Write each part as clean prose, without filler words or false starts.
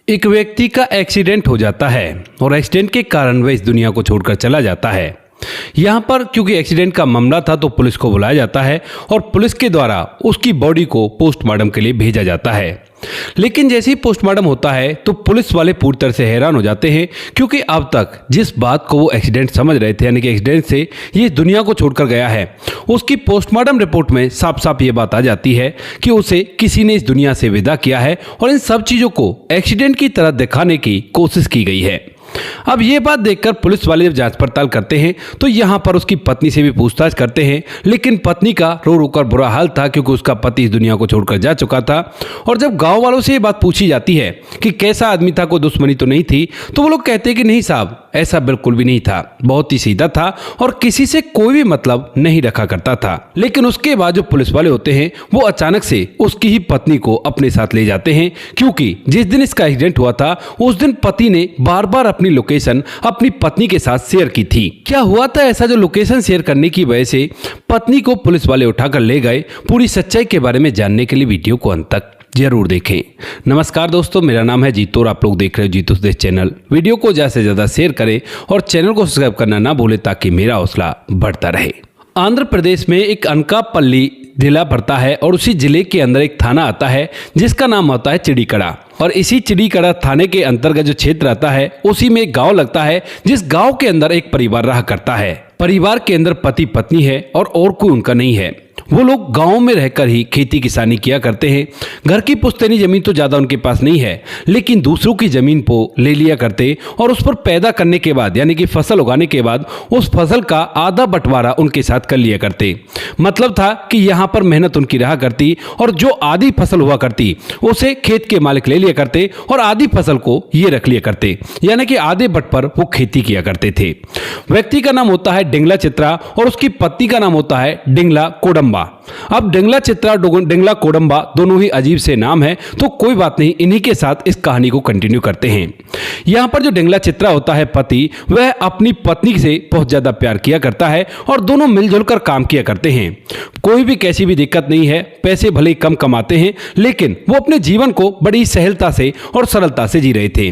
एक व्यक्ति का एक्सीडेंट हो जाता है और एक्सीडेंट के कारण वह इस दुनिया को छोड़कर चला जाता है। यहाँ पर क्योंकि एक्सीडेंट का मामला था तो पुलिस को बुलाया जाता है और पुलिस के द्वारा उसकी बॉडी को पोस्टमार्टम के लिए भेजा जाता है। लेकिन जैसे ही पोस्टमार्टम होता है तो पुलिस वाले पूरी तरह से हैरान हो जाते हैं, क्योंकि अब तक जिस बात को वो एक्सीडेंट समझ रहे थे, यानी कि एक्सीडेंट से ये दुनिया को छोड़कर गया है, उसकी पोस्टमार्टम रिपोर्ट में साफ साफ ये बात आ जाती है कि उसे किसी ने इस दुनिया से विदा किया है और इन सब चीज़ों को एक्सीडेंट की तरह दिखाने की कोशिश की गई है। अब ये बात देखकर पुलिस वाले जब जांच पड़ताल करते हैं तो यहाँ पर उसकी पत्नी से भी पूछताछ करते हैं, लेकिन पत्नी का रो रो कर बुरा हाल था क्योंकि उसका पति इस दुनिया को छोड़कर जा चुका था। और जब गांव वालों से ये बात पूछी जाती है कि कैसा आदमी था, कोई दुश्मनी तो नहीं थी, तो वो लोग कहते हैं कि नहीं साहब, ऐसा बिल्कुल भी नहीं था, बहुत ही सीधा था और किसी से कोई भी मतलब नहीं रखा करता था। लेकिन उसके बाद जो पुलिस वाले होते हैं वो अचानक से उसकी ही पत्नी को अपने साथ ले जाते हैं, क्योंकि जिस दिन इसका एक्सीडेंट हुआ था उस दिन पति ने बार बार अपनी लोकेशन अपनी पत्नी के साथ शेयर की थी। क्या हुआ था ऐसा जो लोकेशन शेयर करने की वजह से पत्नी को पुलिस वाले उठाकर ले गए? पूरी सच्चाई के बारे में जानने के लिए वीडियो को अंत तक जरूर देखें। नमस्कार दोस्तों, मेरा नाम है जीतू और आप लोग देख रहे हो जीतू देश चैनल। वीडियो को ज्यादा से ज्यादा शेयर करें और चैनल को सब्सक्राइब करना ना भूलें ताकि मेरा हौसला बढ़ता रहे। आंध्र प्रदेश में एक अनकापल्ली जिला पड़ता है और उसी जिले के अंदर एक थाना आता है जिसका नाम होता है चिड़ीकड़ा। और इसी चिड़ीकड़ा थाने के अंतर्गत जो क्षेत्र आता है उसी में एक गांव लगता है, जिस गांव के अंदर एक परिवार रहा करता है। परिवार के अंदर पति पत्नी है और कोई उनका नहीं है। वो लोग गांव में रहकर ही खेती किसानी किया करते हैं। घर की पुश्तैनी जमीन तो ज़्यादा उनके पास नहीं है, लेकिन दूसरों की जमीन को ले लिया करते और उस पर पैदा करने के बाद, यानी कि फसल उगाने के बाद, उस फसल का आधा बंटवारा उनके साथ कर लिया करते। मतलब था कि यहाँ पर मेहनत उनकी रहा करती और जो आधी फसल हुआ करती उसे खेत के मालिक ले लिया करते और आधी फसल को ये रख लिया करते, यानी कि आधे बट पर वो खेती किया करते थे। व्यक्ति का नाम होता है डिंगला चित्रा और उसकी पत्नी का नाम होता है डिंगला कोडम्बा। अब डिंगला चित्रा डिंगला कोडम्बा दोनों ही अजीब से नाम है, तो कोई बात नहीं, इन्हीं के साथ इस कहानी को कंटिन्यू करते हैं। यहाँ पर जो डिंगला चित्रा होता है पति, वह अपनी पत्नी से बहुत ज्यादा प्यार किया करता है और दोनों मिलजुल कर काम किया करते हैं। कोई भी कैसी भी दिक्कत नहीं है, पैसे भले ही कम कमाते हैं लेकिन वो अपने जीवन को बड़ी सहलता से और सरलता से जी रहे थे।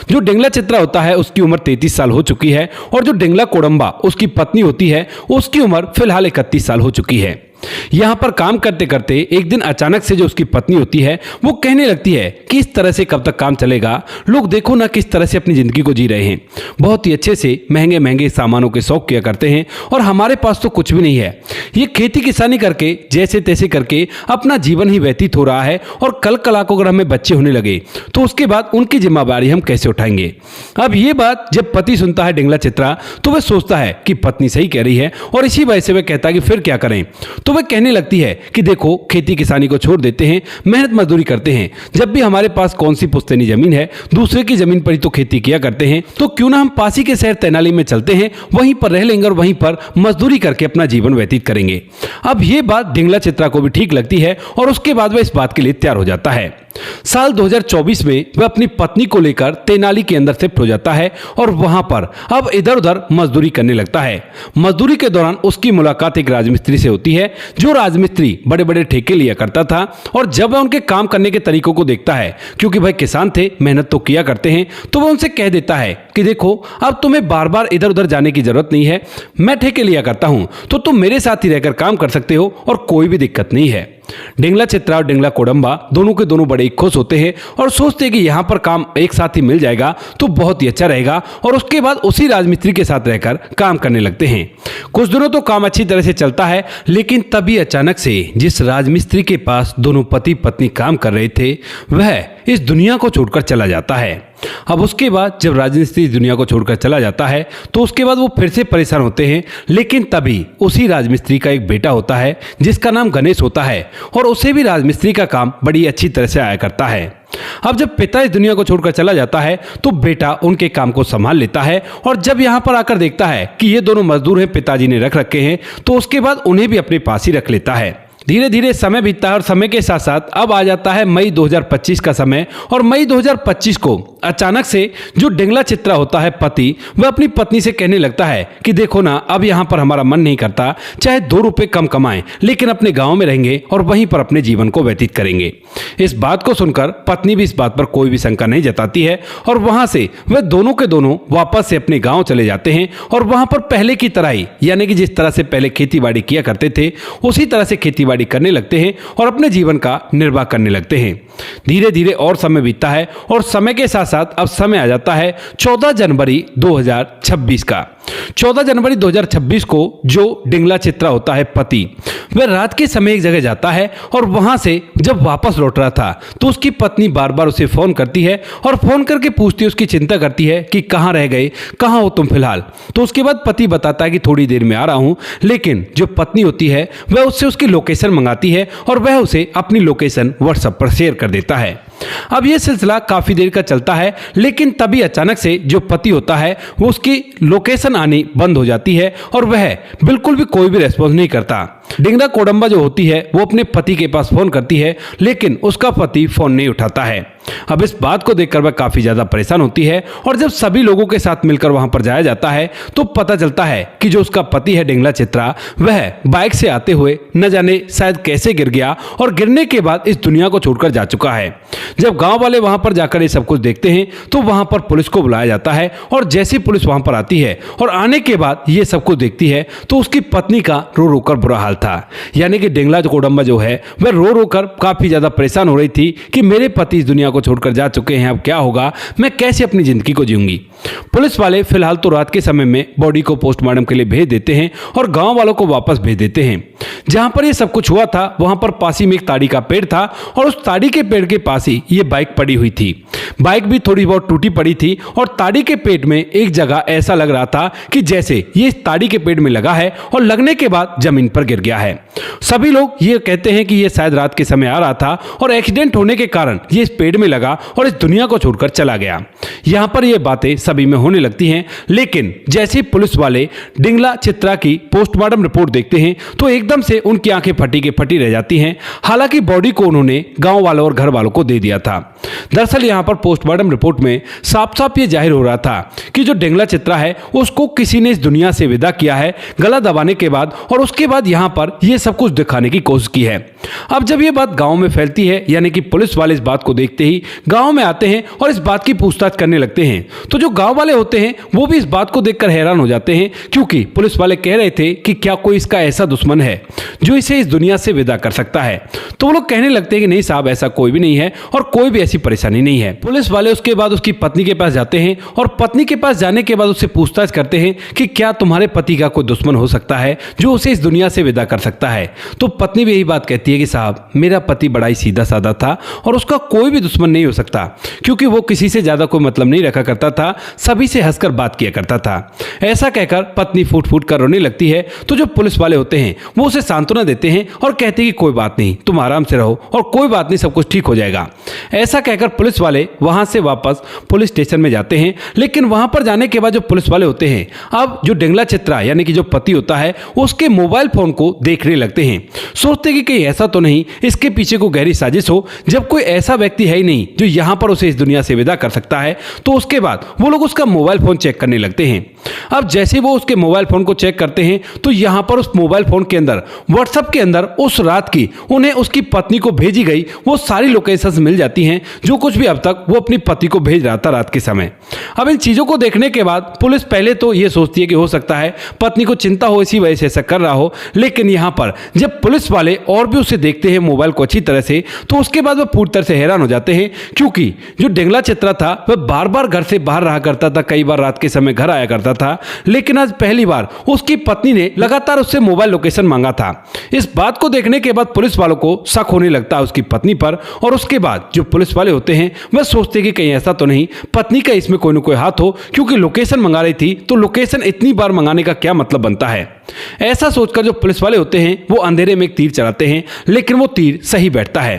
जो डिंगला चित्रा होता है उसकी उम्र 33 साल हो चुकी है और जो डिंगला कोडम्बा उसकी पत्नी होती है उसकी उम्र फिलहाल 31 साल हो चुकी है। यहाँ पर काम करते करते एक दिन अचानक से जो उसकी पत्नी होती है वो कहने लगती है कि इस तरह से कब तक काम चलेगा, लोग देखो ना किस तरह से अपनी जिंदगी को जी रहे हैं, बहुत ही अच्छे से महंगे महंगे सामानों के शौक किया करते हैं और हमारे पास तो कुछ भी नहीं है। ये खेती किसानी करके जैसे तैसे करके अपना जीवन ही व्यतीत हो रहा है और कल कला को अगर हमें बच्चे होने लगे तो उसके बाद उनकी जिम्मेदारी हम कैसे उठाएंगे। अब ये बात जब पति सुनता है डिंगला चित्रा तो वह सोचता है कि पत्नी सही कह रही है और इसी वजह से वह कहता है कि फिर क्या करें। तो वह कहने लगती है कि देखो, खेती किसानी को छोड़ देते हैं, मेहनत मजदूरी करते हैं, जब भी हमारे पास कौन सी पुश्तैनी जमीन है, दूसरे की जमीन पर ही तो खेती किया करते हैं, तो क्यों ना हम पास ही के शहर तेनाली में चलते हैं, वहीं पर रह लेंगे और वहीं पर मजदूरी करके अपना जीवन व्यतीत करेंगे। अब ये बात डिंगला चित्रा को भी ठीक लगती है और उसके बाद वह इस बात के लिए तैयार हो जाता है। साल 2024 में वह अपनी पत्नी को लेकर तेनाली के अंदर शिफ्ट हो जाता है और वहां पर अब इधर उधर मजदूरी करने लगता है। मजदूरी के दौरान उसकी मुलाकात एक राजमिस्त्री से होती है, जो राजमिस्त्री बड़े बड़े ठेके लिया करता था। और जब वह उनके काम करने के तरीकों को देखता है, क्योंकि भाई किसान थे, मेहनत तो किया करते हैं, तो वह उनसे कह देता है कि देखो, अब तुम्हें बार बार इधर उधर जाने की जरूरत नहीं है, मैं ठेके लिया करता हूं, तो तुम मेरे साथ ही रहकर काम कर सकते हो और कोई भी दिक्कत नहीं है। डिंगला चित्रा और डिंगला कोडम्बा दोनों के दोनों बड़े खुश होते हैं और सोचते हैं कि यहाँ पर काम एक साथ ही मिल जाएगा तो बहुत ही अच्छा रहेगा, और उसके बाद उसी राजमिस्त्री के साथ रहकर काम करने लगते हैं। कुछ दिनों तो काम अच्छी तरह से चलता है, लेकिन तभी अचानक से जिस राजमिस्त्री के पास दोनों पति पत्नी काम कर रहे थे वह इस दुनिया को छोड़कर चला जाता है। अब उसके बाद जब राजमिस्त्री दुनिया को छोड़कर चला जाता है तो उसके बाद वो फिर से परेशान होते हैं, लेकिन तभी उसी राजमिस्त्री का एक बेटा होता है जिसका नाम गणेश होता है और उसे भी राजमिस्त्री का काम बड़ी अच्छी तरह से आया करता है। अब जब पिता इस दुनिया को छोड़कर चला जाता है तो बेटा उनके काम को संभाल लेता है और जब यहाँ पर आकर देखता है कि ये दोनों मजदूर हैं, पिताजी ने रख रखे हैं, तो उसके बाद उन्हें भी अपने पास ही रख लेता है। धीरे धीरे समय बीतता है और समय के साथ साथ अब आ जाता है मई 2025 का समय। और मई 2025 को अचानक से जो डिंगला चित्रा होता है पति, वह अपनी पत्नी से कहने लगता है कि देखो ना, अब यहाँ पर हमारा मन नहीं करता, चाहे 2 रुपए कम कमाएं लेकिन अपने गांव में रहेंगे और वहीं पर अपने जीवन को व्यतीत करेंगे। इस बात को सुनकर पत्नी भी इस बात पर कोई भी शंका नहीं जताती है और वहां से वे दोनों के दोनों वापस से अपने गांव चले जाते हैं और वहां पर पहले की तरह ही, यानी कि जिस तरह से पहले खेतीबाड़ी किया करते थे उसी तरह से खेतीबाड़ी करने लगते हैं और अपने जीवन का निर्वाह करने लगते हैं। धीरे धीरे और समय बीतता है और समय के साथ साथ अब समय आ जाता है 14 जनवरी 2026 का। 14 जनवरी 2026 को जो डिंगला चित्रा होता है पति, वह रात के समय एक जगह जाता है और वहां से जब वापस लौट रहा था तो उसकी पत्नी बार बार उसे फोन करती है और फोन करके पूछती है, उसकी चिंता करती है कि कहाँ रह गए, कहाँ हो तुम फिलहाल। तो उसके बाद पति बताता है कि थोड़ी देर में आ रहा हूं, लेकिन जो पत्नी होती है वह उससे उसकी लोकेशन मंगाती है और वह उसे अपनी लोकेशन व्हाट्सएप पर शेयर कर देता है। अब यह सिलसिला काफी देर का चलता है, लेकिन तभी अचानक से जो पति होता है वो उसकी लोकेशन आनी बंद हो जाती है और वह बिल्कुल भी कोई भी रेस्पॉन्स नहीं करता। डिंगला कोडम्बा जो होती है वो अपने पति के पास फोन करती है, लेकिन उसका पति फोन नहीं उठाता है। अब इस बात को देखकर वह काफी ज्यादा परेशान होती है और जब सभी लोगों के साथ मिलकर वहां पर जाया जाता है तो पता चलता है कि जो उसका पति है डिंगला चित्रा, वह बाइक से आते हुए न जाने शायद कैसे गिर गया और गिरने के बाद इस दुनिया को छोड़कर जा चुका है। जब गांव वाले वहां पर जाकर ये सब कुछ देखते हैं तो वहां पर पुलिस को बुलाया जाता है और जैसी पुलिस वहां पर आती है और आने के बाद ये सब कुछ देखती है तो उसकी पत्नी का रो रो कर बुरा हाल था। यानी कि डिंगला कोडम्बा जो है वह रो रो कर काफी ज्यादा परेशान हो रही थी कि मेरे पति इस दुनिया को छोड़कर जा चुके हैं, अब क्या होगा, मैं कैसे अपनी जिंदगी को जीऊंगी। पुलिस वाले फिलहाल तो रात के समय में बॉडी को पोस्टमार्टम के लिए भेज देते हैं और गांव वालों को वापस भेज देते हैं। जहां पर यह सब कुछ हुआ था वहां पर पास ही में एक ताड़ी का पेड़ था और उस ताड़ी के पेड़ के पास ही ये बाइक पड़ी हुई थी। बाइक भी थोड़ी बहुत टूटी पड़ी थी और ताड़ी के पेड़ में एक जगह ऐसा लग रहा था कि जैसे ये इस ताड़ी के पेड़ में लगा है और लगने के बाद जमीन पर गिर गया है। सभी लोग ये कहते हैं कि ये शायद रात के समय आ रहा था और एक्सीडेंट होने के कारण ये इस पेड़ में लगा और इस दुनिया को छोड़कर चला गया। यहां पर ये बातें सभी में होने लगती हैं, लेकिन जैसे ही पुलिस वाले डिंगला चित्रा की पोस्टमार्टम रिपोर्ट देखते हैं तो एकदम से उनकी आंखें फटी के फटी रह जाती हैं। हालांकि बॉडी को उन्होंने गांव वालों और घर वालों को दे दिया था। दरअसल यहां पर पोस्टमार्टम रिपोर्ट में साफ साफ ये जाहिर हो रहा था कि जो डिंगला चित्रा है उसको किसी ने इस दुनिया से विदा किया है गला दबाने के बाद, और उसके बाद यहां पर यह सब कुछ दिखाने की कोशिश की है। अब जब यह बात गांव में फैलती है, यानी कि पुलिस वाले इस बात को देखते ही गांव में आते हैं और इस बात की पूछताछ करने लगते हैं, तो जो गांव वाले होते हैं वो भी इस बात को देखकर हैरान हो जाते हैं, क्योंकि पुलिस वाले कह रहे थे कि क्या कोई इसका ऐसा दुश्मन है जो इसे इस दुनिया से विदा कर सकता है। तो वो लोग कहने लगते हैं कि नहीं साहब, ऐसा कोई भी नहीं है और कोई भी ऐसी परेशानी नहीं है। पुलिस वाले उसके बाद उसकी पत्नी के पास जाते हैं और पत्नी के पास जाने के बाद उससे पूछताछ करते हैं कि क्या तुम्हारे पति का कोई दुश्मन हो सकता है जो उसे इस दुनिया से विदा कर सकता है। तो पत्नी भी यही बात कहती है कि साहब, मेरा पति बड़ा ही सीधा साधा था और उसका कोई भी दुश्मन नहीं हो सकता, क्योंकि वो किसी से ज्यादा कोई मतलब नहीं रखा करता था, सभी से हंसकर बात किया करता था। ऐसा कहकर पत्नी फूट फूट कर रोने लगती है। तो जो पुलिस वाले होते हैं वो उसे सांत्वना देते हैं और कहते हैं कि कोई बात नहीं, तुम आराम से रहो और कोई बात नहीं, सब कुछ ठीक हो जाएगा। ऐसा कहकर पुलिस वाले वहां से वापस पुलिस स्टेशन में जाते हैं। लेकिन वहां पर जाने के बाद जो पुलिस वाले होते हैं अब जो डिंगला चित्रा यानी कि जो पति होता है उसके मोबाइल फोन को देखने लगते हैं। सोचते कि कहीं ऐसा तो नहीं इसके पीछे कोई गहरी साजिश हो। जब कोई ऐसा व्यक्ति है ही नहीं जो यहां पर उसे इस दुनिया से विदा कर सकता है, तो उसके बाद वो लोग उसका मोबाइल फोन चेक करने लगते हैं। अब जैसे वो उसके मोबाइल फोन को चेक करते हैं तो यहां पर उस मोबाइल फोन के अंदर व्हाट्सएप के अंदर उस रात की उन्हें उसकी पत्नी को भेजी गई वो सारी लोकेशंस मिल जाती हैं, जो कुछ भी अब तक वो अपनी पति को भेज रहा था रात के समय। अब इन चीजों को देखने के बाद पुलिस पहले तो ये सोचती है कि हो सकता है पत्नी को चिंता हो, इसी वजह से ऐसा कर रहा हो। लेकिन यहां पर जब पुलिस वाले और भी उसे देखते हैं मोबाइल को अच्छी तरह से, तो उसके बाद वह पूरी तरह से हैरान हो जाते हैं, क्योंकि जो डिंगला चित्रा था वह बार बार घर से बाहर रहा करता था, कई बार रात के समय घर आया करता था, लेकिन आज पहली बार उसकी पत्नी ने लगातार उससे मोबाइल लोकेशन मांगा था। इस बात को देखने के बाद पुलिस वालों को शक होने लगता है उसकी पत्नी पर, और उसके बाद जो पुलिस वाले होते हैं वह सोचते कि कहीं ऐसा तो नहीं पत्नी का इसमें कोई ना कोई हाथ हो, क्योंकि लोकेशन मंगा रही थी तो लोकेशन इतनी बार मंगाने का क्या मतलब बनता है। ऐसा सोचकर जो पुलिस वाले होते हैं वो अंधेरे में एक तीर चलाते हैं, लेकिन वो तीर सही बैठता है।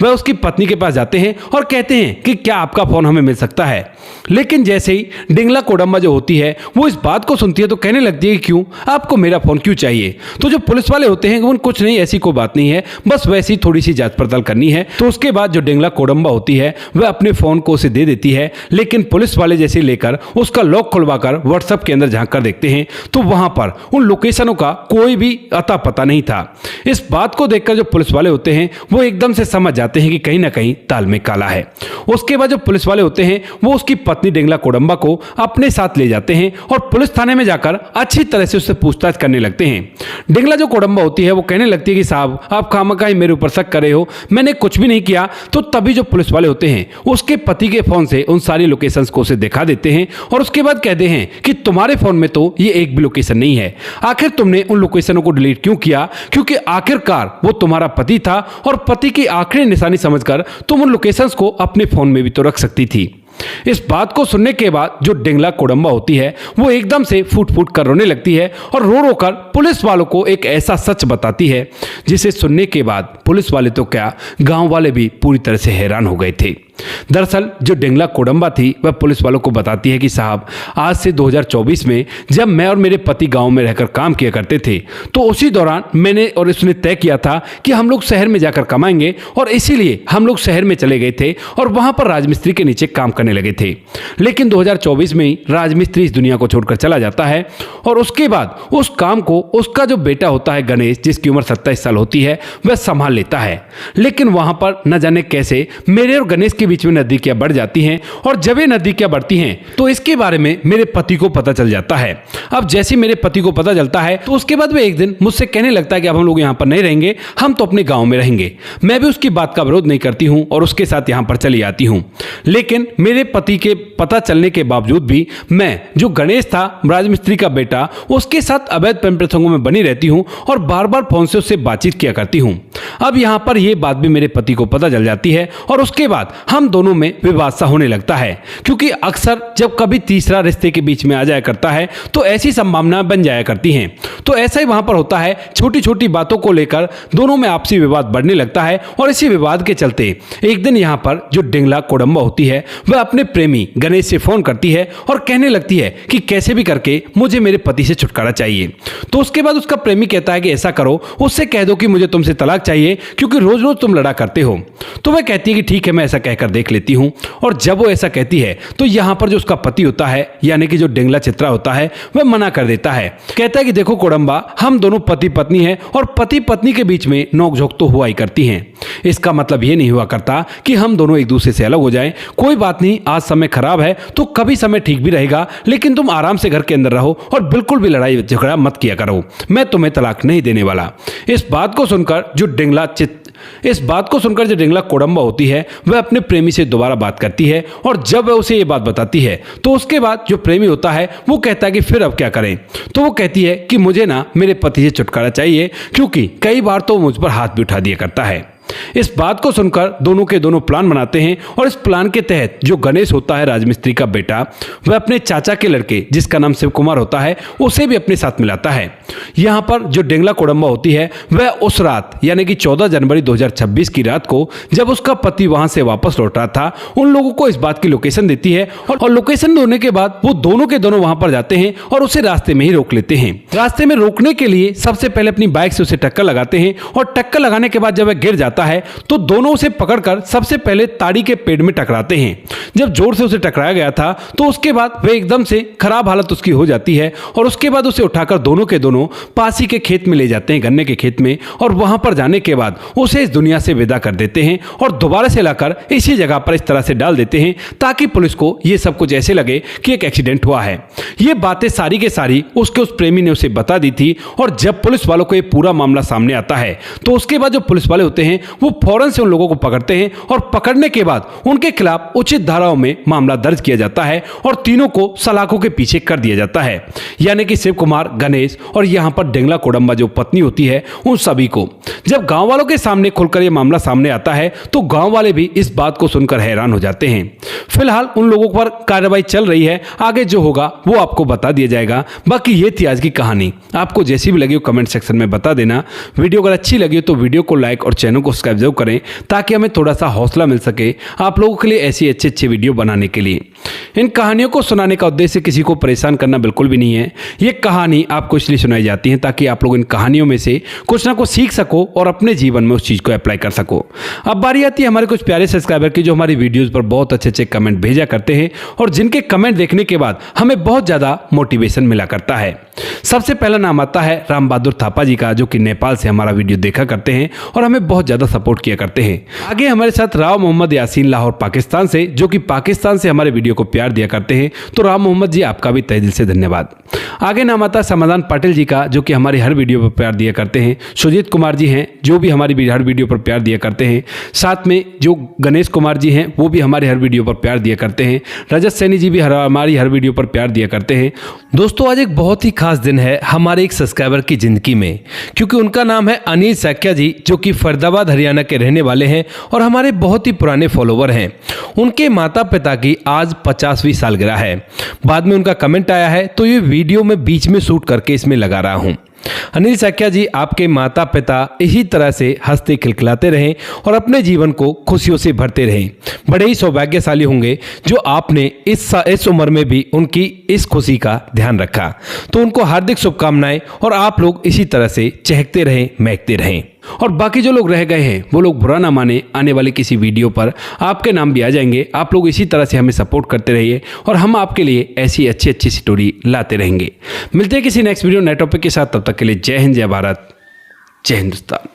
वह उसकी पत्नी के पास जाते हैं और कहते हैं कि क्या आपका फोन हमें मिल सकता है। लेकिन जैसे ही डिंगला कोडम्बा जो होती है वो इस बात को सुनती है तो कहने लगती है कि क्यों, आपको मेरा फोन क्यों चाहिए। तो जो पुलिस वाले होते हैं उन कुछ नहीं, ऐसी कोई बात नहीं है, बस वैसी थोड़ी सी जांच पड़ताल करनी है। तो उसके बाद जो डिंगला कोडम्बा होती है वह अपने फोन को उसे दे देती है, लेकिन पुलिस वाले जैसे लेकर उसका लॉक खुलवाकर व्हाट्सएप के अंदर झांक कर देखते हैं तो वहां पर उन लोकेशनों का कोई भी अता पता नहीं था। इस बात को देखकर जो पुलिस वाले होते हैं वो एकदम से समझ जाते हैं कि कहीं ना कहीं ताल में काला है। उसके बाद जो पुलिस वाले होते हैं वो उसकी पत्नी डिंगला कोडम्बा को अपने साथ ले जाते हैं और पुलिस थाने में जाकर अच्छी तरह से उससे पूछताछ करने लगते हैं। डिंगला जो कोडम्बा होती है वो कहने लगती है कि साहब, आप खामखा मेरे ऊपर शक कर रहे हो, मैंने कुछ भी नहीं किया। तो तभी जो पुलिस वाले होते हैं उसके पति के फोन से उन सारी लोकेशंस को उसे दिखा देते हैं और उसके बाद कहते हैं कि तुम्हारे फोन में तो ये एक भी लोकेशन नहीं है, आखिर तुमने उन लोकेशनों को डिलीट क्यों किया? क्योंकि आखिरकार वो तुम्हारा पति था और पति की आखिरी निशानी समझकर तुम उन लोकेशंस को अपने फोन में भी तो रख सकती थी। इस बात को सुनने के बाद जो डिंगला कोडम्बा होती है वो एकदम से फूट फूट कर रोने लगती है और रो रो कर पुलिस वालों को एक ऐसा सच बताती है जिसे सुनने के बाद पुलिस वाले तो क्या, गांव वाले भी पूरी तरह से हैरान हो गए थे। दरअसल जो डिंगला कोडम्बा थी वह पुलिस वालों को बताती है कि साहब, आज से 2024 में जब मैं और मेरे पति गांव में रहकर काम किया करते थे तो उसी दौरान मैंने और इसने तय किया था कि हम लोग शहर में जाकर कमाएंगे और इसीलिए हम लोग शहर में चले गए थे और वहां पर राजमिस्त्री के नीचे काम करने लगे थे। लेकिन 2024 में ही राजमिस्त्री इस दुनिया को छोड़कर चला जाता है और उसके बाद उस काम को उसका जो बेटा होता है गणेश, जिसकी उम्र 27 साल होती है, वह संभाल लेता है। लेकिन वहां पर न जाने कैसे मेरे और गणेश के बीच में नजदीकियां बढ़ जाती हैं और जब ये नजदीकियां बढ़ती हैं तो इसके बारे में मेरे पति को पता चल जाता है। अब जैसे मेरे पति को पता चलता है तो उसके बाद वो एक दिन मुझसे कहने लगता है कि अब हम लोग यहाँ पर नहीं रहेंगे, हम तो अपने गांव में रहेंगे। मैं भी उसकी बात का विरोध नहीं करती हूँ और उसके साथ यहाँ पर चली आती हूँ। लेकिन मेरे पति के पता चलने के बावजूद भी मैं, जो गणेश था राजमिस्त्री का बेटा, उसके साथ अवैध प्रेम प्रसंगों में बनी रहती हूँ और बार बार फोन से उससे बातचीत किया करती हूँ। अब यहाँ पर यह बात भी मेरे पति को पता चल जाती है और उसके बाद हम दोनों में विवाद सा होने लगता है, क्योंकि अक्सर जब कभी तीसरा रिश्ते के बीच में आ जाया करता है तो ऐसी संभावना बन जाया करती हैं। तो ऐसा ही वहां पर होता है, छोटी छोटी बातों को लेकर दोनों में आपसी विवाद बढ़ने लगता है और इसी विवाद के चलते एक दिन यहाँ पर जो डिंगला कोडम्बा होती है वह अपने प्रेमी गणेश से फोन करती है और कहने लगती है कि कैसे भी करके मुझे मेरे पति से छुटकारा चाहिए। तो उसके बाद उसका प्रेमी कहता है कि ऐसा करो, उससे कह दो कि मुझे तुमसे तलाक चाहिए क्योंकि रोज रोज तुम लड़ा करते हो। तो वह कहती है कि ठीक है, मैं ऐसा कहकर देख लेती हूँ। और जब वो ऐसा कहती है तो यहाँ पर जो उसका पति होता है यानी कि जो डिंगला चित्रा होता है वह मना कर देता है। कहता है कि देखो कोडम्बा, हम दोनों पति पत्नी हैं और पति पत्नी के बीच में नोकझोंक तो हुआ ही करती हैं। इसका मतलब ये नहीं हुआ करता कि हम दोनों एक दूसरे से अलग हो जाएं। कोई बात नहीं, आज समय खराब है तो कभी समय ठीक भी रहेगा, लेकिन तुम आराम से घर के अंदर रहो और बिल्कुल भी लड़ाई झगड़ा मत किया करो, मैं तुम्हें तलाक नहीं देने वाला। इस बात को सुनकर जो डिंगला कोडम्बा होती है वह अपने प्रेमी से दोबारा बात करती है और जब वह उसे ये बात बताती है तो उसके बाद जो प्रेमी होता है वो कहता है कि फिर अब क्या करें। तो वो कहती है कि मुझे ना मेरे पति से छुटकारा चाहिए, क्योंकि कई बार तो मुझ पर हाथ भी उठा दिया करता है। इस बात को सुनकर दोनों के दोनों प्लान बनाते हैं और इस प्लान के तहत जो गणेश होता है राजमिस्त्री का बेटा, वह अपने चाचा के लड़के जिसका नाम शिव कुमार होता है उसे भी अपने साथ मिलाता है। यहाँ पर जो डिंगला कोडम्बा होती है वह उस रात यानी कि 14 जनवरी 2026 की रात को जब उसका पति वहां से वापस लौट रहा था उन लोगों को इस बात की लोकेशन देती है और लोकेशन देने के बाद वो दोनों के दोनों वहां पर जाते हैं और उसे रास्ते में ही रोक लेते हैं। रास्ते में रोकने के लिए सबसे पहले अपनी बाइक से उसे टक्कर लगाते हैं और टक्कर लगाने के बाद जब वह गिर जाता है तो दोनों उसे पकड़कर सबसे पहले ताड़ी के पेड़ में टकराते हैं। जब जोर से उसे टकराया गया था तो उसके बाद वह एकदम से खराब हालत उसकी हो जाती है और उसके बाद उसे उठाकर दोनों के दोनों पासी के खेत में ले जाते हैं, गन्ने के खेत में, और वहां पर जाने के बाद उसे इस दुनिया से विदा कर देते हैं और दोबारा से लाकर इसी जगह पर इस तरह से डाल देते हैं ताकि पुलिस को यह सब कुछ ऐसे लगे कि एक एक्सीडेंट हुआ है। ये बातें सारी के सारी उसके उस प्रेमी ने उसे बता दी थी और जब पुलिस वालों को ये पूरा मामला सामने आता है तो उसके बाद जो पुलिस वाले होते हैं वो फौरन से उन लोगों को पकड़ते हैं और पकड़ने के बाद उनके खिलाफ उचित धाराओं में मामला दर्ज किया जाता है और तीनों को सलाखों के पीछे कर दिया जाता है, यानी कि शिव कुमार, गणेश और और यहाँ पर डेंगला कोडम्बा जो पत्नी होती है उन सभी को। जब गांव वालों के सामने खुलकर ये मामला सामने आता है तो गांव वाले भी इस बात को सुनकर हैरान हो जाते हैं। फिलहाल उन लोगों पर कार्रवाई चल रही है, आगे जो होगा वो आपको बता दिया जाएगा। बाकी ये थी आज की कहानी, आपको जैसी भी लगी हो कमेंट सेक्शन में बता देना। वीडियो अगर अच्छी लगी हो तो वीडियो को लाइक और चैनल को सब्सक्राइब जरूर करें ताकि हमें थोड़ा सा हौसला मिल सके आप लोगों के लिए ऐसी अच्छे वीडियो बनाने के लिए। इन कहानियों को सुनाने का उद्देश्य किसी को परेशान करना बिल्कुल भी नहीं है। ये कहानी आपको इसलिए सुनाई जाती है ताकि आप लोग इन कहानियों में से कुछ ना कुछ सीख सको और अपने जीवन में उस चीज को अप्लाई कर सको। अब बारी आती है हमारे कुछ प्यारे सब्सक्राइबर की जो हमारी वीडियोस पर बहुत अच्छे कमेंट भेजा करते हैं और जिनके कमेंट देखने के बाद हमें बहुत ज्यादा मोटिवेशन मिला करता है। सबसे पहला नाम आता है राम बहादुर थापा जी का, जो कि नेपाल से हमारा वीडियो देखा करते हैं और हमें बहुत ज्यादा सपोर्ट किया करते हैं। आगे हमारे साथ राव मोहम्मद यासीन लाहौर पाकिस्तान से, जो कि पाकिस्तान से हमारे वीडियो को प्यार दिया करते हैं। तो राव मोहम्मद जी आपका भी तहे दिल से धन्यवाद। आगे नाम आता है समाधान पाटिल जी का, जो कि हमारी हर वीडियो पर प्यार दिया करते हैं। सुजीत कुमार जी हैं जो भी हमारी हर वीडियो पर प्यार दिया करते हैं। साथ में जो गणेश कुमार जी हैं वो भी हमारे हर वीडियो पर प्यार दिया करते हैं। रजत सैनी जी भी हमारी हर वीडियो पर प्यार दिया करते हैं। दोस्तों आज एक बहुत ही खास दिन है हमारे एक सब्सक्राइबर की जिंदगी में, क्योंकि उनका नाम है अनिल सैकिया जी, जो कि फरीदाबाद हरियाणा के रहने वाले हैं और हमारे बहुत ही पुराने फॉलोवर हैं। उनके माता पिता की आज 50वीं सालगिरह है। बाद में उनका कमेंट आया है तो ये वीडियो में बीच में शूट करके इसमें लगा रहा हूं। अनिल सैकिया जी, आपके माता पिता इसी तरह से हंसते खिलखिलाते रहें और अपने जीवन को खुशियों से भरते रहें। बड़े ही सौभाग्यशाली होंगे जो आपने इस उम्र में भी उनकी इस खुशी का ध्यान रखा। तो उनको हार्दिक शुभकामनाएं और आप लोग इसी तरह से चहकते रहें, महकते रहें। और बाकी जो लोग रह गए हैं वो लोग बुरा ना माने, आने वाले किसी वीडियो पर आपके नाम भी आ जाएंगे। आप लोग इसी तरह से हमें सपोर्ट करते रहिए और हम आपके लिए ऐसी अच्छी स्टोरी लाते रहेंगे। मिलते हैं किसी नेक्स्ट वीडियो नए टॉपिक के साथ, तब तक के लिए जय हिंद, जय भारत, जय हिंदुस्तान।